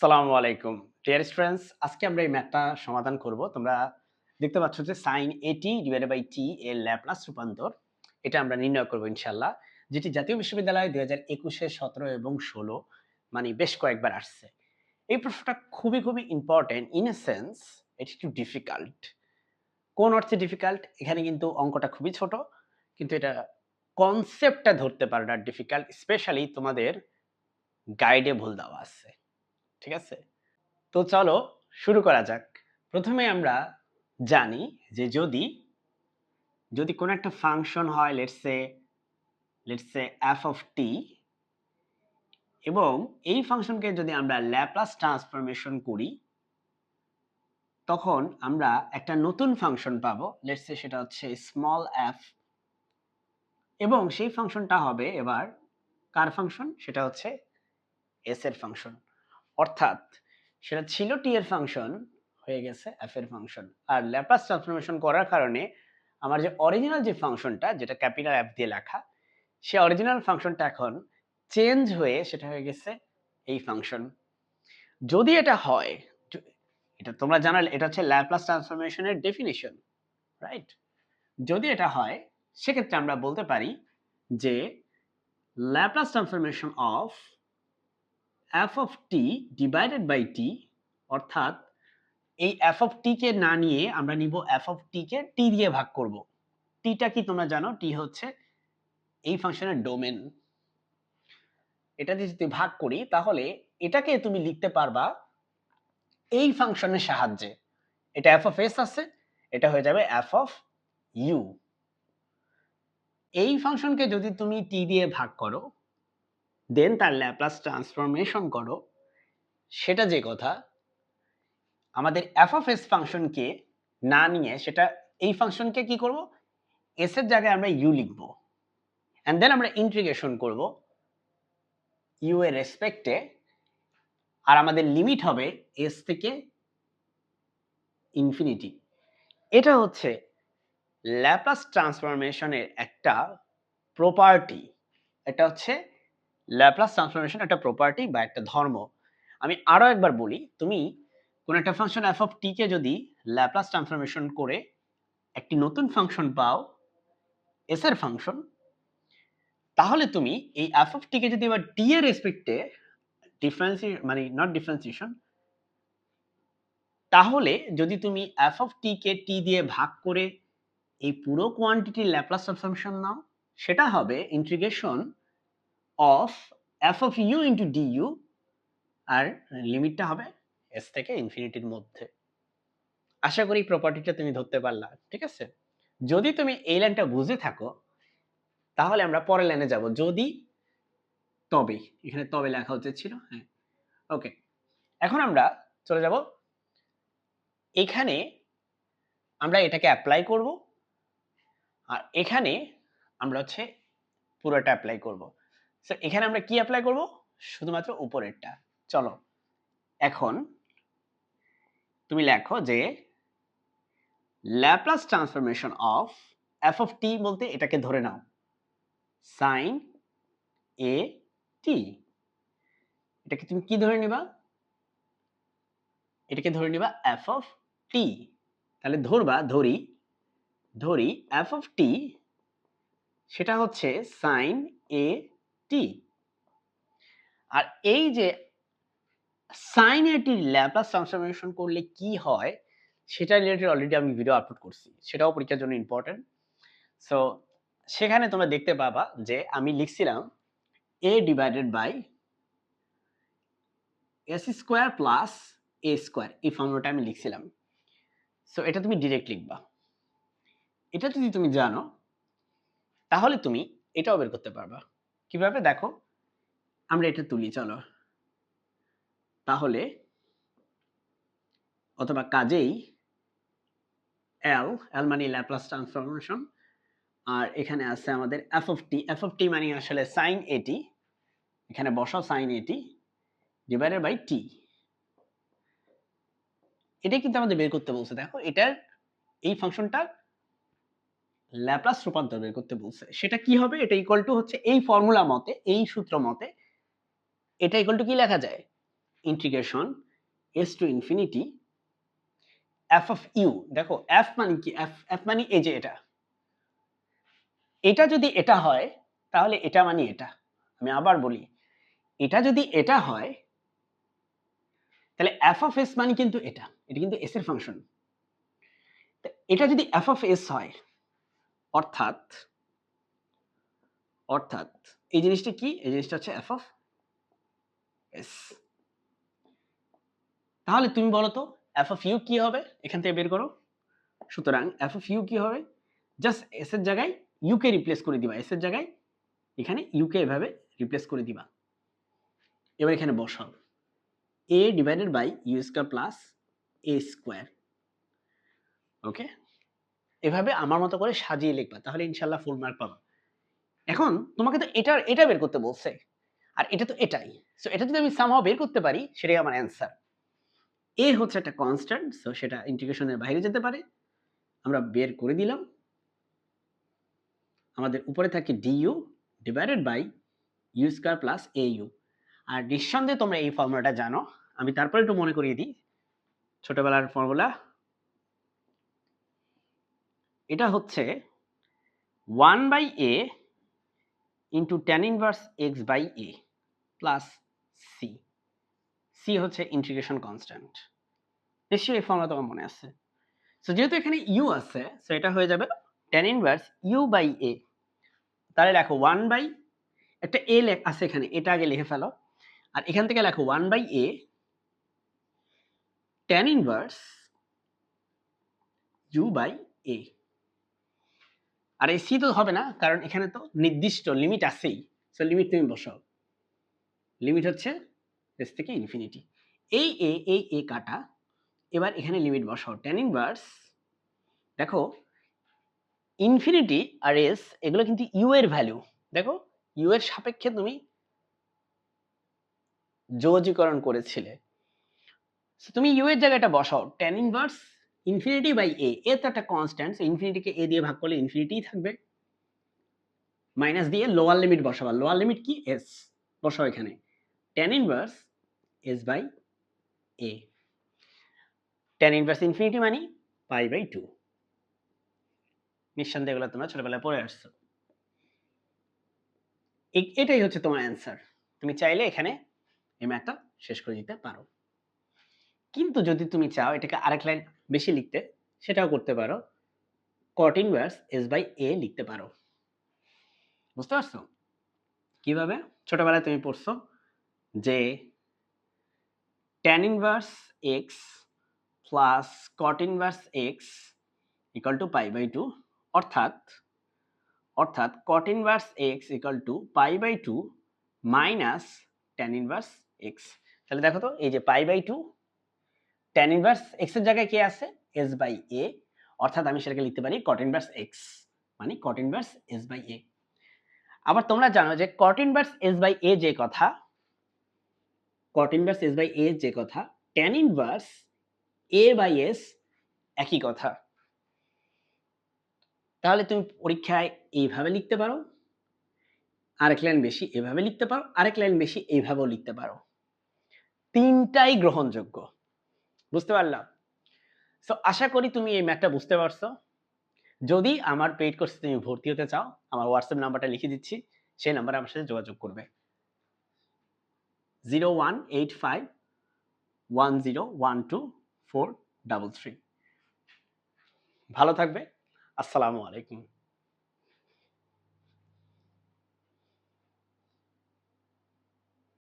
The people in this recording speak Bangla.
আসসালামু আলাইকুম ডিয়ার স্টুডেন্টস, আজকে আমরা এই ম্যাথটা সমাধান করব। তোমরা দেখতে পাচ্ছ যে sin AT divided by t এর ল্যাপ্লাস রূপান্তর এটা আমরা নির্ণয় করব ইনশাআল্লাহ, যেটি জাতীয় বিশ্ববিদ্যালয়ে 2021 এ 17 এবং 16 মানে বেশ কয়েকবার আসছে। এই প্রশ্নটা খুবই ইম্পর্টেন্ট ইন এ সেন্স এটা একটু ডিফিকাল্ট। কোন অর্থে ডিফিকাল্ট? এখানে কিন্তু অঙ্কটা খুবই ছোট, কিন্তু এটা কনসেপ্টটা ধরতে পারাটা ডিফিকাল্ট, স্পেশালি তোমাদের গাইডে ভুল দেওয়া আছে। ঠিক আছে? তো চলো শুরু করা যাক। প্রথমে আমরা জানি যে যদি কোনো একটা ফাংশন হয় let's say f of t, এবং এই ফাংশনকে যদি আমরা ল্যাপ্লাস ট্রান্সফরমেশন করি তখন আমরা একটা নতুন ফাংশন পাবো। লেটস সে সেটা হচ্ছে স্মল f, এবং সেই ফাংশনটা হবে এবার কার ফাংশন? সেটা হচ্ছে s এর ফাংশন। অর্থাৎ সেটা ছিল t এর ফাংশন, হয়ে গেছে f এর ফাংশন। আর ল্যাপ্লাস ট্রান্সফরমেশন করার কারণে আমার যে অরিজিনাল যে ফাংশনটা, যেটা ক্যাপিটাল F দিয়ে লেখা, সে অরিজিনাল ফাংশনটা এখন চেঞ্জ হয়ে সেটা হয়ে গেছে এই ফাংশন। যদি এটা হয়, এটা তোমরা জানো, এটা হচ্ছে ল্যাপ্লাস ট্রান্সফরমেশনের ডেফিনিশন, রাইট? যদি এটা হয় সেক্ষেত্রে আমরা বলতে পারি যে Laplace transformation of f of t divided by t, অর্থাৎ এই f of t কে না নিয়ে আমরা নিব f of t K t দিয়ে ভাগ করব। t টা কি তোমরা জানো? t হচ্ছে এই ফাংশনের ডোমেন। এটা দিয়ে যদি ভাগ করি তাহলে এটাকে তুমি লিখতে পারবা এই ফাংশনের সাহায্যে। এটা f of s আছে, এটা হয়ে যাবে f of u। এই ফাংশনকে যদি তুমি t দিয়ে ভাগ করো, দেন তার ল্যাপ্লাস ট্রান্সফরমেশন করো, সেটা যে কথা, আমাদের f of s ফাংশনকে না নিয়ে সেটা এই ফাংশনকে কি করব, s এর জায়গায় আমরা u লিখব, এন্ড দেন আমরা ইন্টিগ্রেশন করব u এর রেসপেক্টে, আর আমাদের লিমিট হবে s থেকে ইনফিনিটি। এটা হচ্ছে ল্যাপ্লাস ট্রান্সফরমেশনের একটা প্রপার্টি। এটা হচ্ছে ল্যাপ্লাস ট্রান্সফরমেশন একটা প্রপার্টি বা একটা ধর্ম। আমি আরো একবার বলি, তুমি কোন একটা ফাংশন f of t কে যদি ল্যাপ্লাস ট্রান্সফরমেশন করে একটি নতুন ফাংশন পাও, s এর ফাংশন, তাহলে তুমি এই f of t কে যদি এবার t এর রেসপেক্টে মানে নট ডিফারেন্সিয়েশন, তাহলে যদি তুমি f of t K t দিয়ে ভাগ করে এই পুরো কোয়ান্টিটির ল্যাপ্লাস ট্রান্সফরমেশন নাও, সেটা হবে integration of f of u into du, আর লিমিটটা হবে s থেকে ইনফিনিটির মধ্যে। আশা করি প্রপার্টিটা তুমি ধরতে পারলা, ঠিক আছে? যদি তুমি এই লাইনটা বুঝে থাকো তাহলে আমরা পরের লাইনে যাব। যদি তবে, এখানে তবে লেখা উচিত ছিল, হ্যাঁ, ওকে। এখন আমরা চলে যাব, এখানে আমরা এটাকে অ্যাপ্লাই করব, আর এখানে আমরা হচ্ছে পুরোটা অ্যাপ্লাই করব। সো এখানে আমরা কি অ্যাপ্লাই করব? শুধুমাত্র উপরেরটা। চলো এখন তুমি লেখো যে Laplace transformation of f of t, বলতে এটাকে ধরে নাও sin a t। এটাকে তুমি কি ধরে নিবা? এটাকে ধরে নিবা f of t। তাহলে ধরি f of t সেটা হচ্ছে sin a t। আর এই যে sin a t Laplace transformation করলে কি হয় সেটা রিলেটেড অলরেডি আমি ভিডিও আপলোড করছি, সেটাও পরীক্ষার জন্য ইম্পর্টেন্ট। সো সেখানে তোমরা দেখতে পাবা যে আমি লিখছিলাম a divided by s square plus a square, এই ফর্মুলাটা আমি লিখছিলাম। সো এটা তুমি ডিরেক্ট লিখবা। এটা যদি তুমি জানো তাহলে তুমি এটাও বের করতে পারবা। কিভাবে? দেখো, আমরা এটা তুলি, চলো। তাহলে অথবা কাজেই L মানে ল্যাপ্লাস ট্রান্সফরমেশন, আর এখানে আছে আমাদের f of t মানে আসলে sin at, এখানে বসাও sin at divided by t। এটাই কিন্তু আমাদের বের করতে বলছে। দেখো, এটার এই ফাংশনটার ল্যাপ্লাস রূপান্তর বের করতে বলছে। সেটা কি হবে? এটা ইকুয়াল টু হচ্ছে এই ফর্মুলা মতে, এই সূত্র মতে এটা ইকুয়াল টু কি লেখা যায়? Integration s to infinity f of u. দেখো এফ মানে কি, এফ মানে এই যে এটা যদি এটা হয় তাহলে এটা মানে এটা। আমি আবার বলি, এটা যদি এটা হয় তাহলে এফ অফ এস মানে কিন্তু এটা কিন্তু এস এর ফাংশন। এটা যদি এফ অফ এস হয় অর্থাৎ অর্থাৎ এই জিনিসটা কি, এই জিনিসটা হচ্ছে এফ অফ এস। তাহলে তুমি বলো তো এফ অফ ইউ কি হবে, এখান থেকে বের করো। সুতরাং এফ অফ ইউ কি হবে, জাস্ট এস এর জায়গায় ইউ কে রিপ্লেস করে দিবা, এস এর জায়গায় এখানে ইউ কে এভাবে রিপ্লেস করে দিবা। এবার এখানে বসাও a divided by u square plus a square. Okay, এভাবে আমার মতো করে সাজিয়ে লিখবা, তাহলে ইনশাআল্লাহ ফুল মার্ক পাবা। এখন তোমাকে তো এটা বের করতে বলছে, আর এটা তো এটাই। সো এটা যদি আমি সামহাও বের করতে পারি সেটাই আমার অ্যান্সার। এ হচ্ছে একটা কনস্ট্যান্ট, সো সেটা ইন্টিগ্রেশনের বাইরে যেতে পারে, আমরা বের করে দিলাম। আমাদের উপরে থাকে d u divided by u square plus a u. আর নিঃসন্দেহে তোমরা এই ফর্মুলাটা জানো, আমি তারপরে একটু মনে করিয়ে দিই। ছোটবেলার ফর্মুলা, এটা হচ্ছে 1 by a into tan inverse x by a plus c. C হচ্ছে ইন্টিগ্রেশন কনস্ট্যান্ট। নিশ্চয়ই এই ফর্মুলা তোমার মনে আছে। সো যেহেতু এখানে ইউ আছে, সো এটা হয়ে যাবে tan ইনভার্স ইউ বাই এ। তাহলে লেখো 1 বাই, একটা এ আছে এখানে, এটা আগে লিখে ফেলো। আর এখান থেকে লেখো 1 by a tan inverse u by a. আর এই সি তো হবে না, কারণ এখানে তো নির্দিষ্ট লিমিট আছেই। সো লিমিট তুমি বসাও, লিমিট হচ্ছে এস থেকে ইনফিনিটি। এই এ কাটা, এবার এখানে লিমিট বসাও tan ইনভার্স। দেখো ইনফিনিটি আর এস এগুলো কিন্তু ইউ এর ভ্যালু। দেখো ইউ এর সাপেক্ষে তুমি যোগীকরণ করেছিলে, তুমি ইউ এর জায়গায় এটা বসাও tan ইনভার্স ইনফিনিটি বাই এ তো একটা কনস্ট্যান্ট, ইনফিনিটিকে এ দিয়ে ভাগ করলে ইনফিনিটিই থাকবে। মাইনাস দিয়ে লোয়ার লিমিট বসাবা, লোয়ার লিমিট কি এস, বসাও এখানে tan inverse s by a. tan inverse infinity মানে পাই বাই 2। নিঃসন্দেহে এগুলো তোমরা ছোটবেলায় পড়ে আসছো। এটাই হচ্ছে তোমার অ্যান্সার। তুমি চাইলে এখানে এই ম্যাথটা শেষ করে দিতে পারো, কিন্তু যদি তুমি চাও এটাকে আরেক লাইন বেশি লিখতে, সেটাও করতে পারো। cot inverse s by a লিখতে পারো। বুঝতে পারছো কিভাবে? ছোটবেলায় তুমি পড়ছো যে tan inverse x plus cot inverse x equal to pi by 2, অর্থাৎ cot inverse x equal to pi by 2 minus tan inverse x। তাহলে দেখো তো এই যে pi by 2, tan inverse x এর জায়গায় কি আছে s বাই a, অর্থাৎ আমি সেটাকে লিখতে পারি cot ইনভার্স x মানে cot inverse s by a। আবার তোমরা জানো যে cot inverse s by a যে কথা, cot inverse s by a যে কথা, tan inverse a by s একই কথা। তাহলে তুমি পরীক্ষায় এইভাবে লিখতে পারো, আরেক লাইন বেশি এভাবে লিখতে পারো, আরেক লাইন বেশি এইভাবেও লিখতে পারো, তিনটাই গ্রহণযোগ্য। বুঝতে পারলাম? সো আশা করি তুমি এই ম্যাথটা বুঝতে পারছো। যদি আমার পেইড কোর্সে তুমি ভর্তি হতে চাও, আমার হোয়াটসঅ্যাপ নাম্বারটা লিখে দিচ্ছি, সেই নাম্বারে আমার সাথে যোগাযোগ করবে 018510124333। ভালো থাকবে। আসসালামু আলাইকুম।